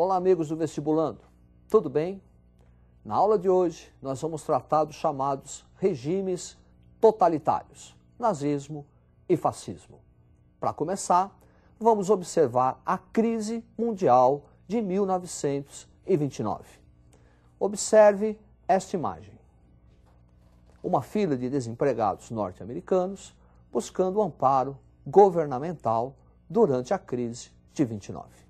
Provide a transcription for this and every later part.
Olá, amigos do Vestibulando. Tudo bem? Na aula de hoje, nós vamos tratar dos chamados regimes totalitários, nazismo e fascismo. Para começar, vamos observar a crise mundial de 1929. Observe esta imagem. Uma fila de desempregados norte-americanos buscando amparo governamental durante a crise de 29.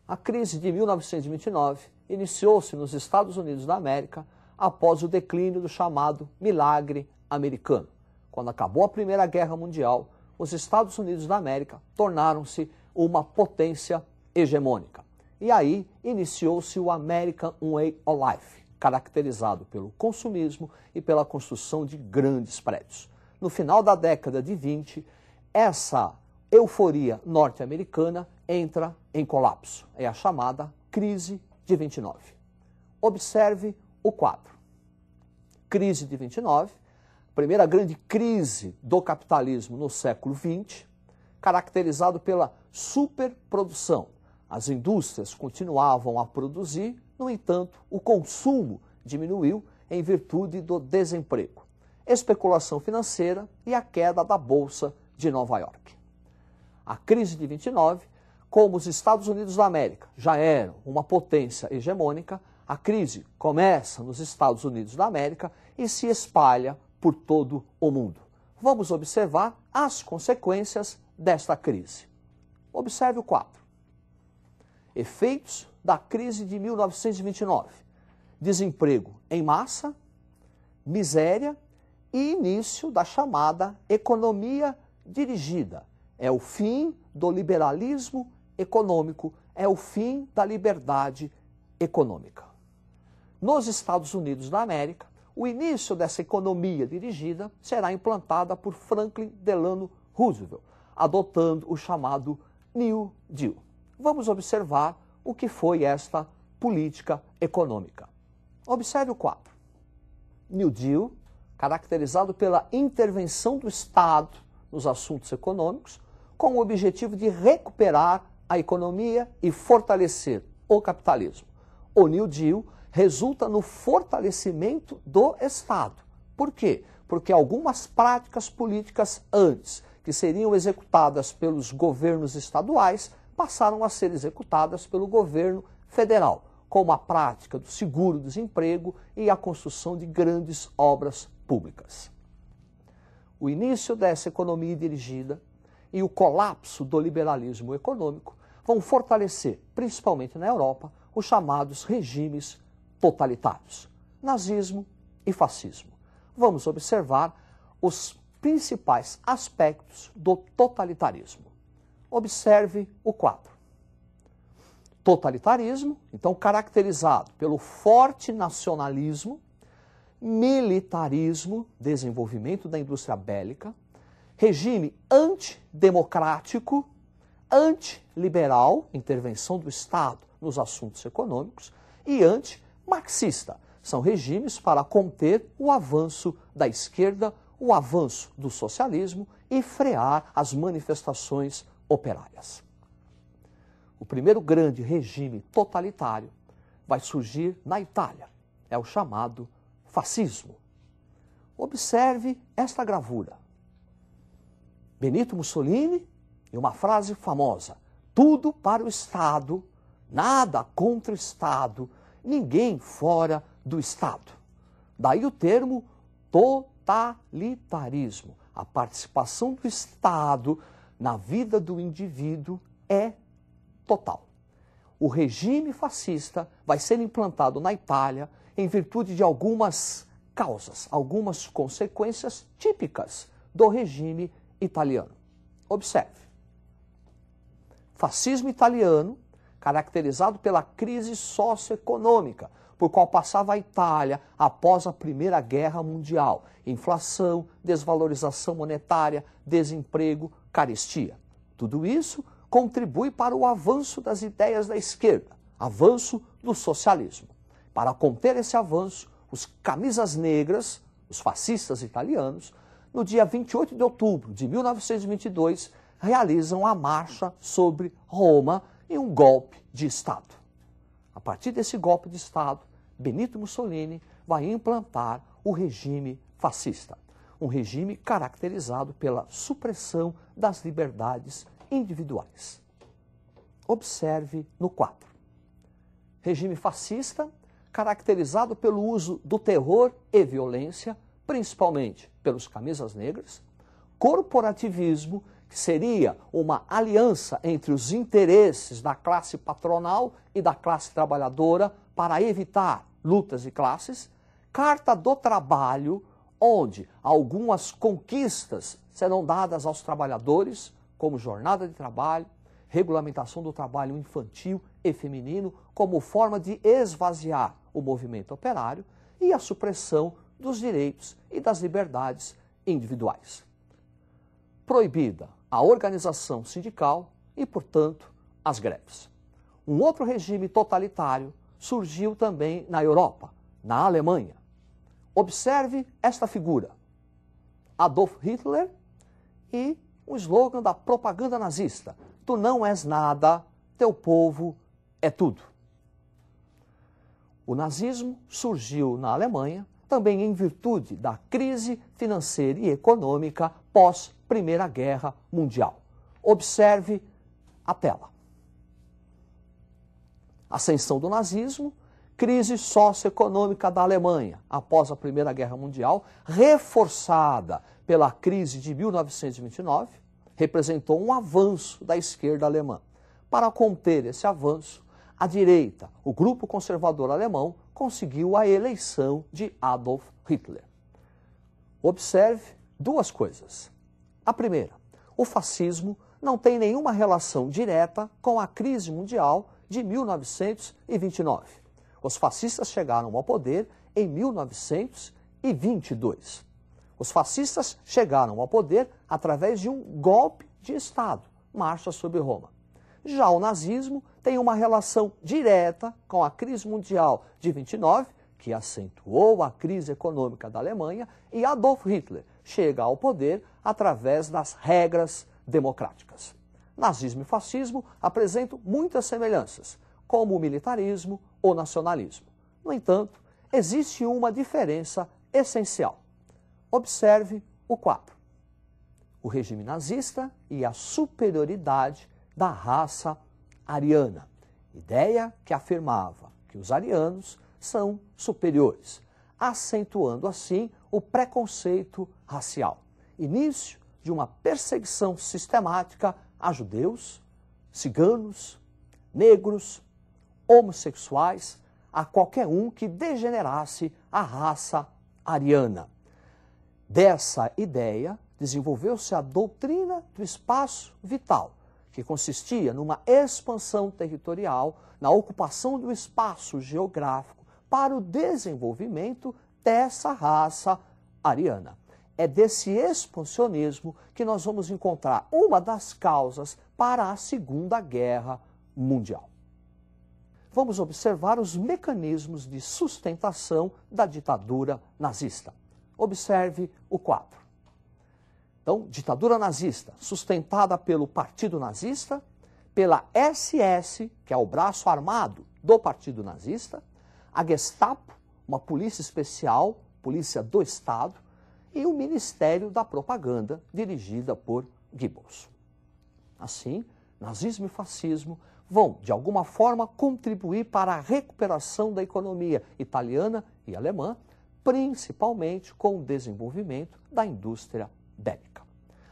A crise de 1929 iniciou-se nos Estados Unidos da América após o declínio do chamado milagre americano. Quando acabou a Primeira Guerra Mundial, os Estados Unidos da América tornaram-se uma potência hegemônica. E aí iniciou-se o American Way of Life, caracterizado pelo consumismo e pela construção de grandes prédios. No final da década de 20, essa euforia norte-americana entra em colapso. É a chamada crise de 29. Observe o quadro. Crise de 29, primeira grande crise do capitalismo no século XX, caracterizado pela superprodução. As indústrias continuavam a produzir, no entanto, o consumo diminuiu em virtude do desemprego, especulação financeira e a queda da Bolsa de Nova York. A crise de 29, como os Estados Unidos da América já eram uma potência hegemônica, a crise começa nos Estados Unidos da América e se espalha por todo o mundo. Vamos observar as consequências desta crise. Observe o quadro. Efeitos da crise de 1929. Desemprego em massa, miséria e início da chamada economia dirigida. É o fim do liberalismo econômico, é o fim da liberdade econômica. Nos Estados Unidos da América, o início dessa economia dirigida será implantada por Franklin Delano Roosevelt, adotando o chamado New Deal. Vamos observar o que foi esta política econômica. Observe o quadro. New Deal, caracterizado pela intervenção do Estado nos assuntos econômicos, com o objetivo de recuperar a economia e fortalecer o capitalismo. O New Deal resulta no fortalecimento do Estado. Por quê? Porque algumas práticas políticas antes, que seriam executadas pelos governos estaduais, passaram a ser executadas pelo governo federal, como a prática do seguro-desemprego e a construção de grandes obras públicas. O início dessa economia dirigida e o colapso do liberalismo econômico vão fortalecer, principalmente na Europa, os chamados regimes totalitários, nazismo e fascismo. Vamos observar os principais aspectos do totalitarismo. Observe o quadro. Totalitarismo, então, caracterizado pelo forte nacionalismo, militarismo, desenvolvimento da indústria bélica, regime antidemocrático, antiliberal, intervenção do Estado nos assuntos econômicos, e antimarxista. São regimes para conter o avanço da esquerda, o avanço do socialismo e frear as manifestações operárias. O primeiro grande regime totalitário vai surgir na Itália. É o chamado fascismo. Observe esta gravura. Benito Mussolini e uma frase famosa: tudo para o Estado, nada contra o Estado, ninguém fora do Estado. Daí o termo totalitarismo. A participação do Estado na vida do indivíduo é total. O regime fascista vai ser implantado na Itália em virtude de algumas causas, algumas consequências típicas do regime italiano. Observe. Fascismo italiano, caracterizado pela crise socioeconômica, por qual passava a Itália após a Primeira Guerra Mundial. Inflação, desvalorização monetária, desemprego, carestia. Tudo isso contribui para o avanço das ideias da esquerda, avanço do socialismo. Para conter esse avanço, os camisas negras, os fascistas italianos, no dia 28 de outubro de 1922, realizam a marcha sobre Roma em um golpe de Estado. A partir desse golpe de Estado, Benito Mussolini vai implantar o regime fascista, um regime caracterizado pela supressão das liberdades individuais. Observe no quadro. Regime fascista caracterizado pelo uso do terror e violência, principalmente pelos camisas negras, corporativismo, que seria uma aliança entre os interesses da classe patronal e da classe trabalhadora para evitar lutas de classes, Carta do Trabalho, onde algumas conquistas serão dadas aos trabalhadores, como jornada de trabalho, regulamentação do trabalho infantil e feminino, como forma de esvaziar o movimento operário, e a supressão dos direitos e das liberdades individuais. Proibida a organização sindical e, portanto, as greves. Um outro regime totalitário surgiu também na Europa, na Alemanha. Observe esta figura, Adolf Hitler e o slogan da propaganda nazista: tu não és nada, teu povo é tudo. O nazismo surgiu na Alemanha também em virtude da crise financeira e econômica pós-Primeira Guerra Mundial. Observe a tela. Ascensão do nazismo, crise socioeconômica da Alemanha após a Primeira Guerra Mundial, reforçada pela crise de 1929, representou um avanço da esquerda alemã. Para conter esse avanço, a direita, o grupo conservador alemão, conseguiu a eleição de Adolf Hitler. Observe duas coisas. A primeira, o fascismo não tem nenhuma relação direta com a crise mundial de 1929. Os fascistas chegaram ao poder em 1922. Os fascistas chegaram ao poder através de um golpe de Estado, Marcha sobre Roma. Já o nazismo tem uma relação direta com a crise mundial de 29, que acentuou a crise econômica da Alemanha, e Adolf Hitler chega ao poder através das regras democráticas. Nazismo e fascismo apresentam muitas semelhanças, como o militarismo ou nacionalismo. No entanto, existe uma diferença essencial. Observe o quadro. O regime nazista e a superioridade da raça ariana, ideia que afirmava que os arianos são superiores, acentuando assim o preconceito racial. Início de uma perseguição sistemática a judeus, ciganos, negros, homossexuais, a qualquer um que degenerasse a raça ariana. Dessa ideia desenvolveu-se a doutrina do espaço vital, que consistia numa expansão territorial, na ocupação do espaço geográfico para o desenvolvimento dessa raça ariana. É desse expansionismo que nós vamos encontrar uma das causas para a Segunda Guerra Mundial. Vamos observar os mecanismos de sustentação da ditadura nazista. Observe o quadro. Então, ditadura nazista, sustentada pelo Partido Nazista, pela SS, que é o braço armado do Partido Nazista, a Gestapo, uma polícia especial, polícia do Estado, e o Ministério da Propaganda, dirigida por Goebbels. Assim, nazismo e fascismo vão, de alguma forma, contribuir para a recuperação da economia italiana e alemã, principalmente com o desenvolvimento da indústria bélica.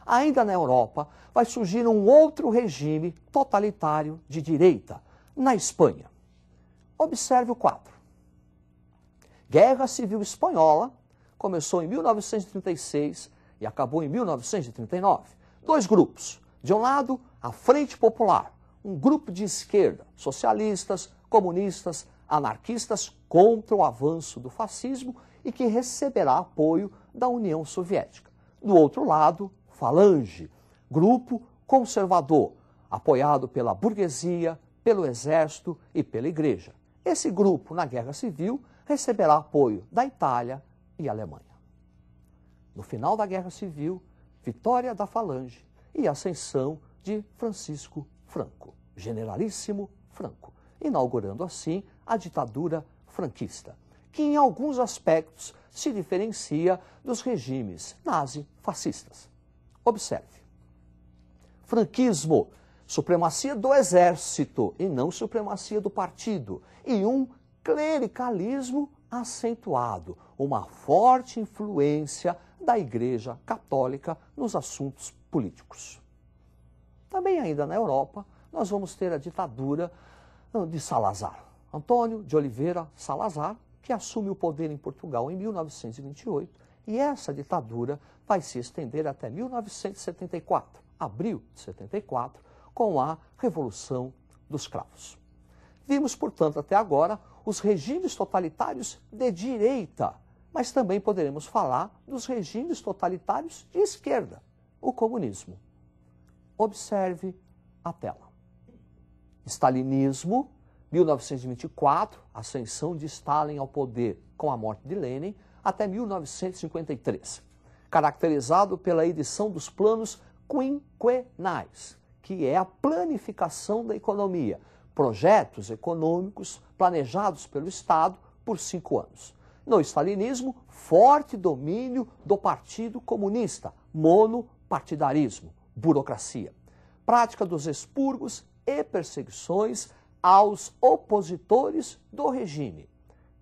Ainda na Europa, vai surgir um outro regime totalitário de direita, na Espanha. Observe o quadro. Guerra Civil Espanhola começou em 1936 e acabou em 1939. Dois grupos. De um lado, a Frente Popular, um grupo de esquerda, socialistas, comunistas, anarquistas contra o avanço do fascismo e que receberá apoio da União Soviética. Do outro lado, Falange, grupo conservador, apoiado pela burguesia, pelo exército e pela igreja. Esse grupo, na Guerra Civil, receberá apoio da Itália e Alemanha. No final da Guerra Civil, vitória da Falange e ascensão de Francisco Franco. Generalíssimo Franco, inaugurando assim a ditadura franquista, que em alguns aspectos se diferencia dos regimes nazi-fascistas. Observe. Franquismo, supremacia do exército e não supremacia do partido, e um clericalismo acentuado, uma forte influência da Igreja Católica nos assuntos políticos. Também ainda na Europa, nós vamos ter a ditadura de Salazar. Antônio de Oliveira Salazar, que assume o poder em Portugal em 1928, e essa ditadura vai se estender até 1974, abril de 74, com a Revolução dos Cravos. Vimos, portanto, até agora os regimes totalitários de direita, mas também poderemos falar dos regimes totalitários de esquerda, o comunismo. Observe a tela. Stalinismo, 1924, ascensão de Stalin ao poder com a morte de Lenin, até 1953, caracterizado pela edição dos planos quinquenais, que é a planificação da economia, projetos econômicos planejados pelo Estado por 5 anos. No stalinismo, forte domínio do Partido Comunista, monopartidarismo, burocracia, prática dos expurgos e perseguições aos opositores do regime,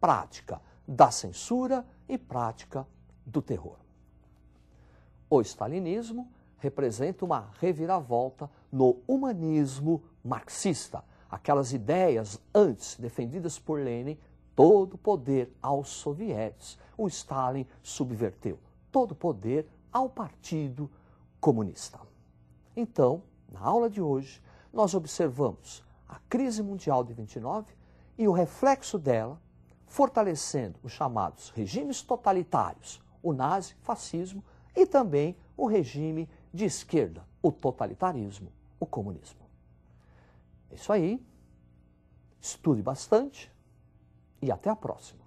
prática da censura e prática do terror. O stalinismo representa uma reviravolta no humanismo marxista, aquelas ideias antes defendidas por Lenin, todo poder aos sovietes. O Stalin subverteu todo poder ao Partido Comunista. Então, na aula de hoje, nós observamos a crise mundial de 29 e o reflexo dela, fortalecendo os chamados regimes totalitários, o nazifascismo, e também o regime de esquerda, o totalitarismo, o comunismo. É isso aí, estude bastante e até a próxima.